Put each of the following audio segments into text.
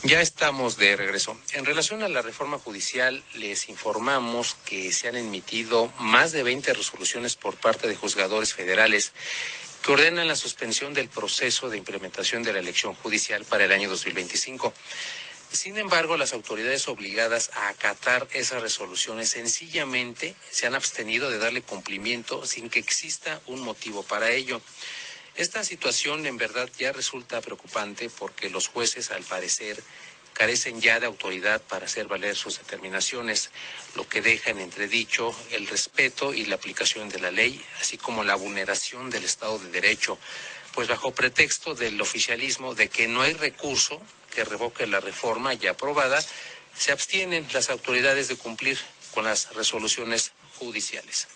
Ya estamos de regreso. En relación a la reforma judicial, les informamos que se han emitido más de 20 resoluciones por parte de juzgadores federales que ordenan la suspensión del proceso de implementación de la elección judicial para el año 2025. Sin embargo, las autoridades obligadas a acatar esas resoluciones sencillamente se han abstenido de darle cumplimiento sin que exista un motivo para ello. Esta situación en verdad ya resulta preocupante porque los jueces, al parecer, carecen ya de autoridad para hacer valer sus determinaciones, lo que deja en entredicho el respeto y la aplicación de la ley, así como la vulneración del Estado de Derecho, pues bajo pretexto del oficialismo de que no hay recurso que revoque la reforma ya aprobada, se abstienen las autoridades de cumplir con las resoluciones judiciales.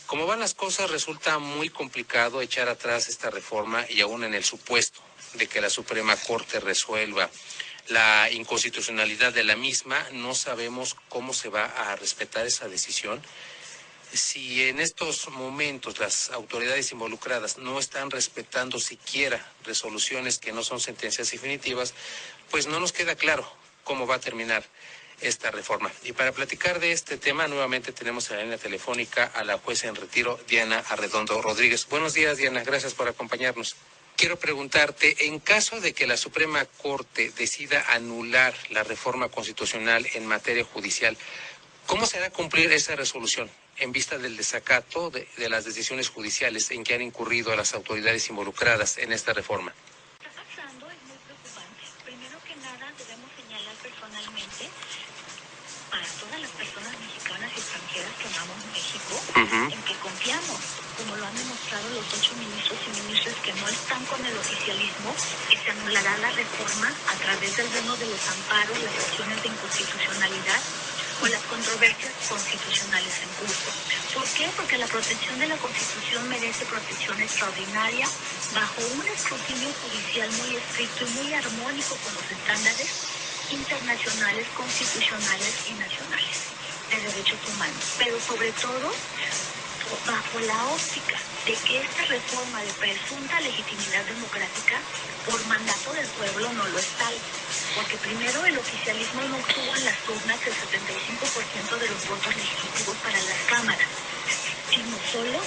Como van las cosas, resulta muy complicado echar atrás esta reforma y aún en el supuesto de que la Suprema Corte resuelva la inconstitucionalidad de la misma, no sabemos cómo se va a respetar esa decisión. Si en estos momentos las autoridades involucradas no están respetando siquiera resoluciones que no son sentencias definitivas, pues no nos queda claro cómo va a terminar esta reforma. Y para platicar de este tema, nuevamente tenemos en la línea telefónica a la jueza en retiro, Diana Arredondo Rodríguez. Buenos días, Diana, gracias por acompañarnos. Quiero preguntarte, en caso de que la Suprema Corte decida anular la reforma constitucional en materia judicial, ¿cómo se hará cumplir esa resolución en vista del desacato de las decisiones judiciales en que han incurrido las autoridades involucradas en esta reforma? Está pasando es muy preocupante. Primero que nada, debemos señalar personalmente a todas las personas mexicanas y extranjeras que amamos México, en que confiamos, como lo han demostrado los 8 ministros y ministras que no están con el oficialismo, que se anulará la reforma a través del pleno de los amparos, las acciones de inconstitucionalidad o las controversias constitucionales en curso. ¿Por qué? Porque la protección de la Constitución merece protección extraordinaria bajo un escrutinio judicial muy estricto y muy armónico con los estándares internacionales, constitucionales y nacionales de derechos humanos, pero sobre todo bajo la óptica de que esta reforma de presunta legitimidad democrática por mandato del pueblo no lo es tal, porque primero el oficialismo no obtuvo en las urnas el 75% de los votos legislativos para las cámaras, sino solo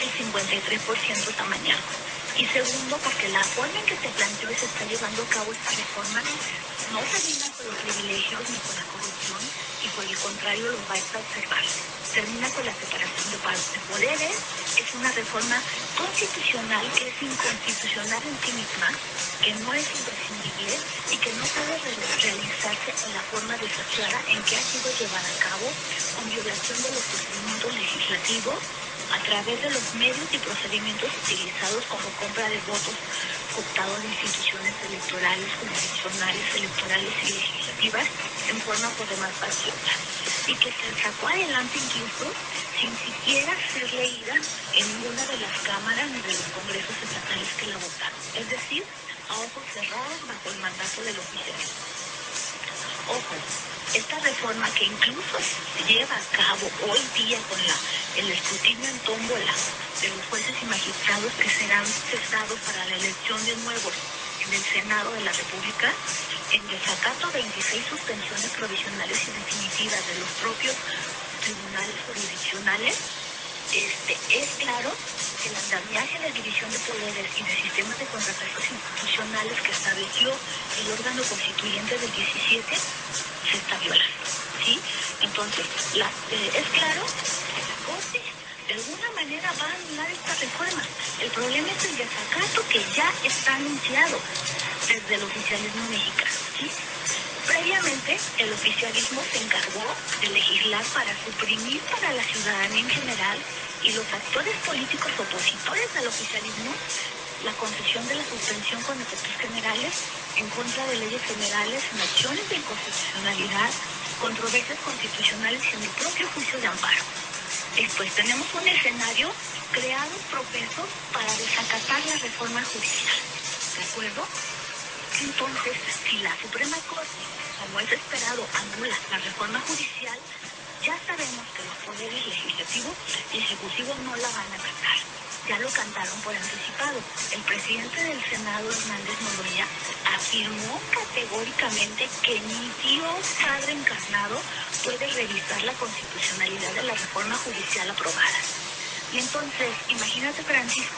el 53% esta mañana. Y segundo, porque la forma en que se planteó y se está llevando a cabo esta reforma no termina con los privilegios ni con la corrupción, y por el contrario los va a exacerbar. Termina con la separación de poderes, es una reforma constitucional que es inconstitucional en sí misma, que no es imprescindible y que no puede realizarse en la forma desafiada en que ha sido llevada a cabo, con violación de los procedimientos legislativos, a través de los medios y procedimientos utilizados como compra de votos cooptados de instituciones electorales, jurisdiccionales, electorales y legislativas en forma por demás paciosa, y que se sacó adelante incluso sin siquiera ser leída en ninguna de las cámaras ni de los congresos estatales que la votaron, es decir, a ojos cerrados bajo el mandato del oficialismo. Ojo, esta reforma que incluso se lleva a cabo hoy día con el escrutinio en tómbola de los jueces y magistrados que serán cesados para la elección de nuevos en el Senado de la República, en desacato a 26 suspensiones provisionales y definitivas de los propios tribunales jurisdiccionales, es claro que el andamiaje de división de poderes y de sistemas de contrapesos institucionales que estableció el órgano constituyente del 17 se está violando, ¿sí? Entonces, es claro que la Corte de alguna manera va a anular esta reforma. El problema es el desacato que ya está anunciado desde el oficialismo mexicano, ¿sí? Previamente, el oficialismo se encargó de legislar para suprimir para la ciudadanía en general y los actores políticos opositores al oficialismo la concesión de la suspensión con efectos generales en contra de leyes federales en acciones de inconstitucionalidad, controversias constitucionales y en el propio juicio de amparo. Después tenemos un escenario creado propenso para desacatar la reforma judicial, ¿de acuerdo? Entonces, si la Suprema Corte, como es esperado, anula la reforma judicial, ya sabemos que los poderes legislativos y ejecutivos no la van a acatar. ya lo cantaron por anticipado. El presidente del Senado, Hernández Noroña, afirmó categóricamente que ni Dios Padre encarnado puede revisar la constitucionalidad de la reforma judicial aprobada. Y entonces, imagínate, Francisco,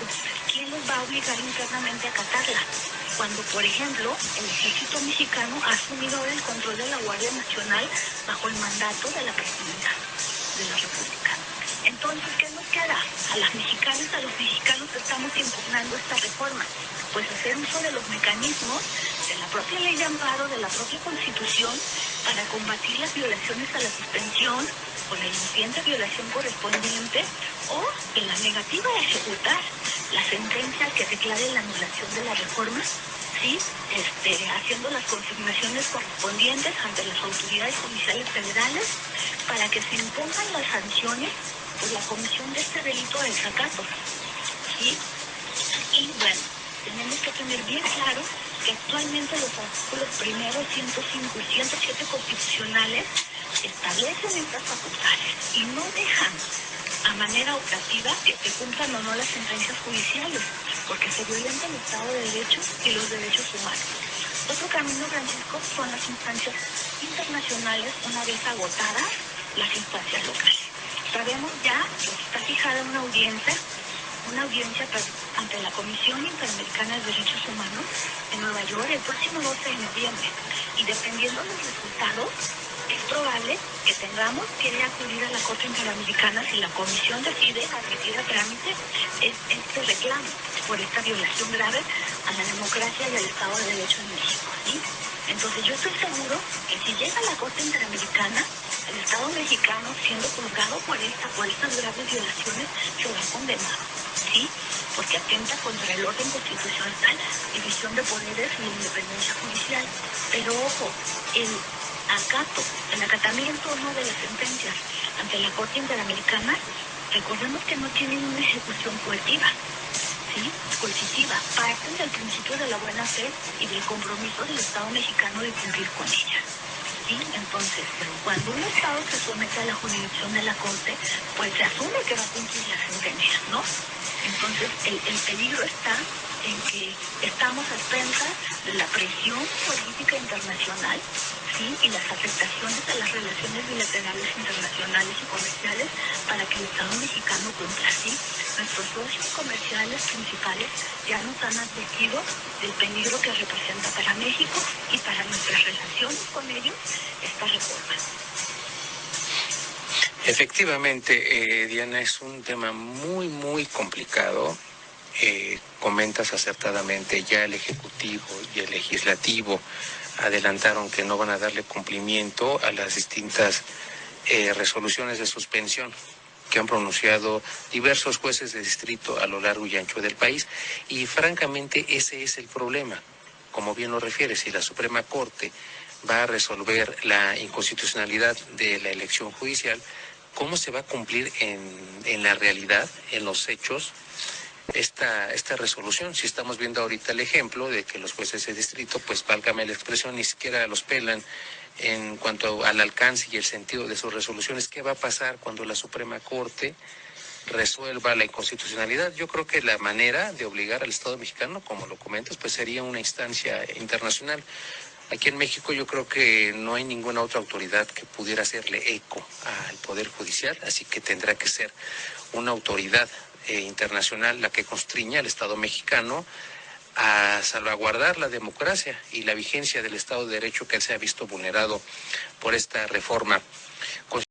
¿quién los va a obligar internamente a acatarla? Cuando, por ejemplo, el ejército mexicano ha asumido ahora el control de la Guardia Nacional bajo el mandato de la presidenta de la República. Entonces, ¿qué nos queda? A las mexicanas, a los mexicanos que estamos impugnando esta reforma, pues hacer uso de los mecanismos de la propia ley de amparo, de la propia Constitución, para combatir las violaciones a la suspensión con la incipiente violación correspondiente o en la negativa de ejecutar la sentencia que declare la anulación de la reforma, ¿sí? Haciendo las consignaciones correspondientes ante las autoridades judiciales federales para que se impongan las sanciones por la comisión de este delito de desacato, ¿sí? Y bueno, tenemos que tener bien claro que actualmente los artículos primeros 105 y 107 constitucionales establecen estas facultades y no dejan a manera optativa que se cumplan o no las sentencias judiciales, porque se violenta el Estado de Derecho y los derechos humanos. Otro camino, Francisco, son las instancias internacionales una vez agotadas las instancias locales. Sabemos ya que está fijada una audiencia ante la Comisión Interamericana de Derechos Humanos en Nueva York el próximo 12 de noviembre. Y dependiendo de los resultados, es probable que tengamos que acudir a la Corte Interamericana si la Comisión decide admitir a trámite este reclamo por esta violación grave a la democracia y al Estado de Derecho en México, ¿sí? Entonces yo estoy seguro que si llega a la Corte Interamericana, el Estado mexicano, siendo juzgado por estas graves violaciones, será condenado, ¿sí? Porque atenta contra el orden constitucional, división de poderes y la independencia judicial. Pero ojo, el acatamiento o no de las sentencias ante la Corte Interamericana, recordemos que no tienen una ejecución coercitiva, ¿sí? Coercitiva, parten del principio de la buena fe y del compromiso del Estado mexicano de cumplir con ella. ¿Sí? Entonces, cuando un Estado se somete a la jurisdicción de la Corte, pues se asume que va a cumplir la sentencia, ¿no? Entonces, el peligro está en que estamos a expensas de la presión política internacional, ¿sí? Y las afectaciones a las relaciones bilaterales internacionales y comerciales para que el Estado mexicano cumpla, ¿sí? Nuestros socios comerciales principales ya nos han advertido del peligro que representa para México y para nuestras relaciones con ellos esta reforma. Efectivamente, Diana, es un tema muy, muy complicado. Comentas acertadamente, ya el Ejecutivo y el Legislativo adelantaron que no van a darle cumplimiento a las distintas resoluciones de suspensión que han pronunciado diversos jueces de distrito a lo largo y ancho del país, y francamente ese es el problema. Como bien lo refieres, si la Suprema Corte va a resolver la inconstitucionalidad de la elección judicial, ¿cómo se va a cumplir en la realidad, en los hechos, esta resolución? Si estamos viendo ahorita el ejemplo de que los jueces de distrito, pues válgame la expresión, ni siquiera los pelan en cuanto al alcance y el sentido de sus resoluciones. ¿Qué va a pasar cuando la Suprema Corte resuelva la inconstitucionalidad? Yo creo que la manera de obligar al Estado mexicano, como lo comentas, pues sería una instancia internacional. Aquí en México yo creo que no hay ninguna otra autoridad que pudiera hacerle eco al Poder Judicial, así que tendrá que ser una autoridad internacional la que constriña al Estado mexicano a salvaguardar la democracia y la vigencia del Estado de Derecho que se ha visto vulnerado por esta reforma